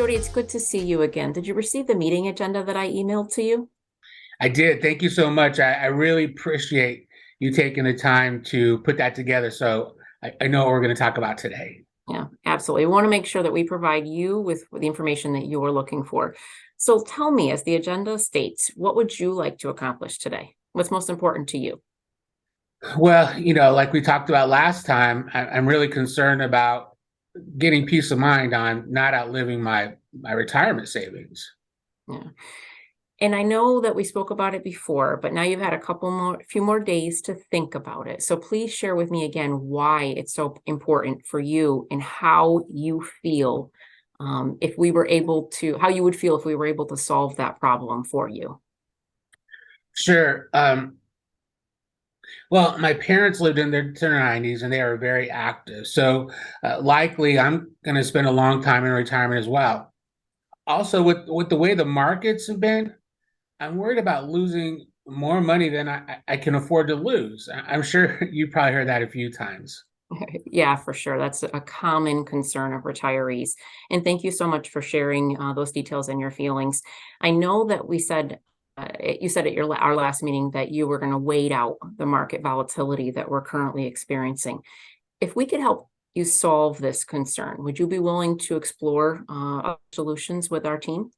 Jody, it's good to see you again. Did you receive the meeting agenda that I emailed to you? I did. Thank you so much. I really appreciate you taking the time to put that together. So I know what we're going to talk about today. Yeah, absolutely. We want to make sure that we provide you with the information that you're looking for. So tell me, as the agenda states, what would you like to accomplish today? What's most important to you? Well, like we talked about last time, I'm really concerned about getting peace of mind on not outliving my retirement savings. Yeah. And I know that we spoke about it before, but now you've had few more days to think about it. So please share with me again why it's so important for you and how you feel if we were able to, how you would feel if we were able to solve that problem for you. Sure. Well, my parents lived in their 90s and they are very active. So likely I'm going to spend a long time in retirement as well. Also, with the way the markets have been, I'm worried about losing more money than I can afford to lose. I'm sure you probably heard that a few times. Yeah, for sure. That's a common concern of retirees. And thank you so much for sharing those details and your feelings. I know that you said at our last meeting that you were going to wait out the market volatility that we're currently experiencing. If we could help you solve this concern, would you be willing to explore solutions with our team?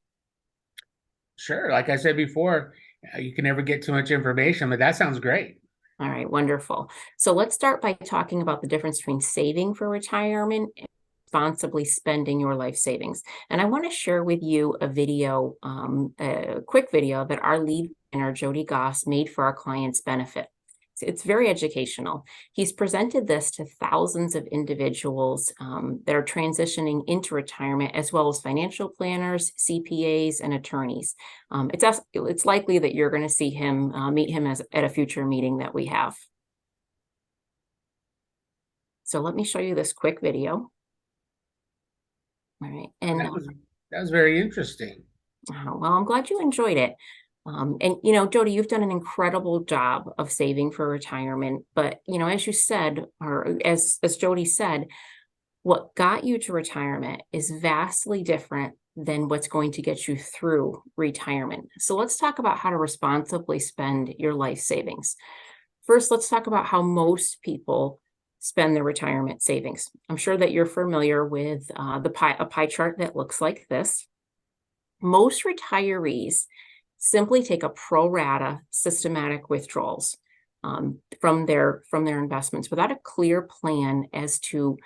Sure, like I said before, you can never get too much information, but that sounds great. All right, wonderful. So let's start by talking about the difference between saving for retirement and responsibly spending your life savings. And I want to share with you a quick video that our lead planner, Jody Goss, made for our clients' benefit. It's very educational. He's presented this to thousands of individuals that are transitioning into retirement, as well as financial planners, CPAs, and attorneys. It's likely that you're going to see him, meet him at a future meeting that we have. So let me show you this quick video. All right, and That was very interesting. well, I'm glad you enjoyed it. And Jody, you've done an incredible job of saving for retirement. But as you said, or as Jody said, what got you to retirement is vastly different than what's going to get you through retirement. So let's talk about how to responsibly spend your life savings. First, let's talk about how most people spend their retirement savings. I'm sure that you're familiar with a pie chart that looks like this. Most retirees simply take a pro rata systematic withdrawals from their investments without a clear plan as to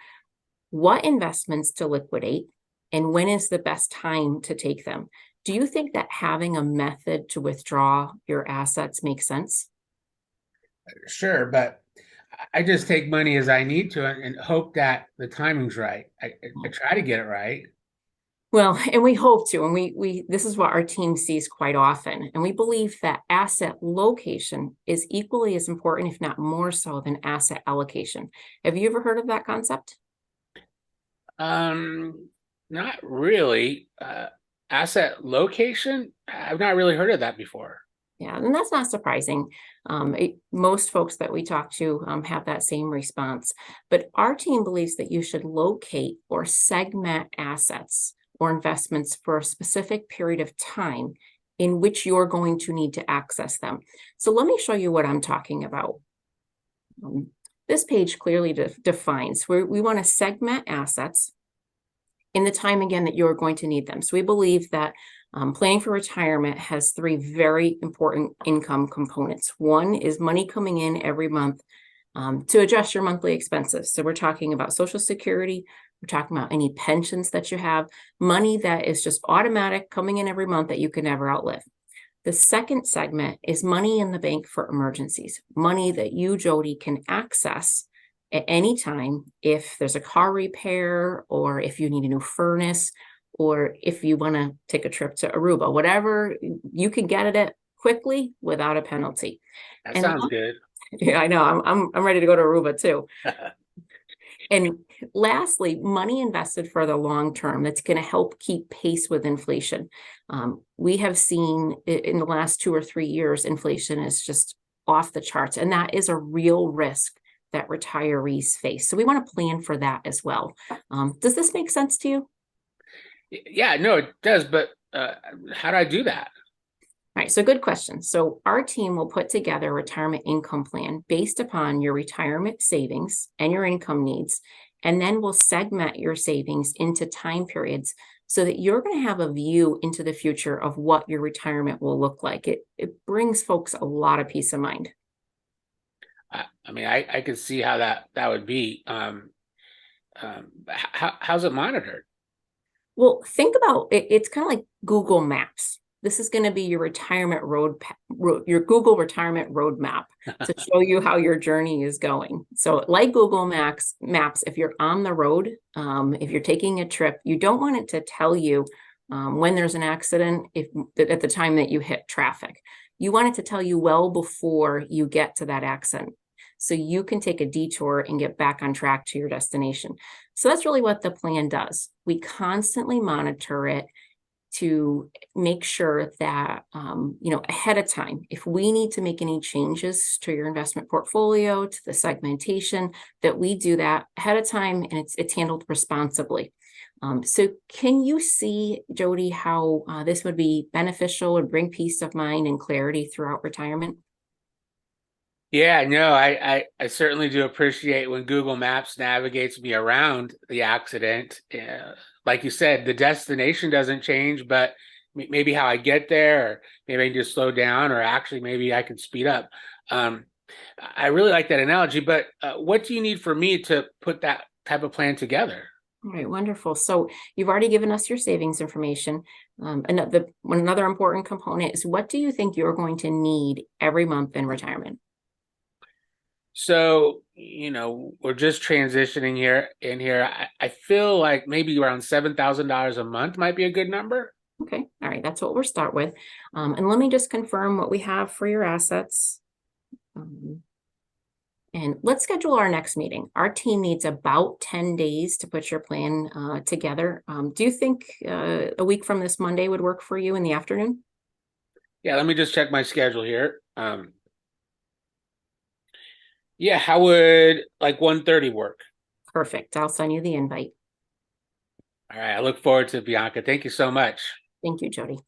what investments to liquidate and when is the best time to take them. Do you think that having a method to withdraw your assets makes sense? Sure, but I just take money as I need to and hope that the timing's right. I try to get it right. Well, and we hope to, and we this is what our team sees quite often. And we believe that asset location is equally as important, if not more so, than asset allocation. Have you ever heard of that concept? Not really. Asset location? I've not really heard of that before. Yeah, and that's not surprising. Most folks that we talk to have that same response. But our team believes that you should locate or segment assets or investments for a specific period of time in which you're going to need to access them. So let me show you what I'm talking about. This page clearly defines where we want to segment assets in the time again that you're going to need them. So we believe that planning for retirement has three very important income components. One is money coming in every month to adjust your monthly expenses. So we're talking about Social Security, we're talking about any pensions that you have, money that is just automatic coming in every month that you can never outlive. The second segment is money in the bank for emergencies, money that you, Jody, can access at any time if there's a car repair or if you need a new furnace or if you want to take a trip to Aruba, whatever, you can get it quickly without a penalty. That And sounds good. yeah, I know, I'm ready to go to Aruba too. And lastly, money invested for the long term that's going to help keep pace with inflation. We have seen in the last 2 or 3 years, inflation is just off the charts, and that is a real risk that retirees face. So we want to plan for that as well. Does this make sense to you? Yeah, no, it does, but how do I do that? All right, so good question. So our team will put together a retirement income plan based upon your retirement savings and your income needs, and then we'll segment your savings into time periods so that you're going to have a view into the future of what your retirement will look like. It brings folks a lot of peace of mind. I mean, I could see how that would be. How's it monitored? Well, think about it. It's kind of like Google Maps. This is going to be your retirement your Google retirement roadmap to show you how your journey is going. So, like Google Maps, if you're on the road, if you're taking a trip, you don't want it to tell you when there's an accident if at the time that you hit traffic. You want it to tell you well before you get to that accident, so you can take a detour and get back on track to your destination. So that's really what the plan does. We constantly monitor it to make sure that, ahead of time, if we need to make any changes to your investment portfolio, to the segmentation, that we do that ahead of time and it's handled responsibly. So can you see, Jody, how this would be beneficial and bring peace of mind and clarity throughout retirement? Yeah, no, I certainly do appreciate when Google Maps navigates me around the accident. Like you said, the destination doesn't change, but maybe how I get there, or maybe I can just slow down, or actually maybe I can speed up. Um, I really like that analogy, but what do you need for me to put that type of plan together? All right, wonderful. So you've already given us your savings information. Another important component is, what do you think you're going to need every month in retirement? So, we're just transitioning here. I feel like maybe around $7,000 a month might be a good number. Okay, all right, that's what we'll start with. And let me just confirm what we have for your assets. And let's schedule our next meeting. Our team needs about 10 days to put your plan together. Do you think a week from this Monday would work for you in the afternoon? Yeah, let me just check my schedule here. Yeah, how would like 1:30 work? Perfect. I'll send you the invite. All right, I look forward to it, Bianca. Thank you so much. Thank you, Jody.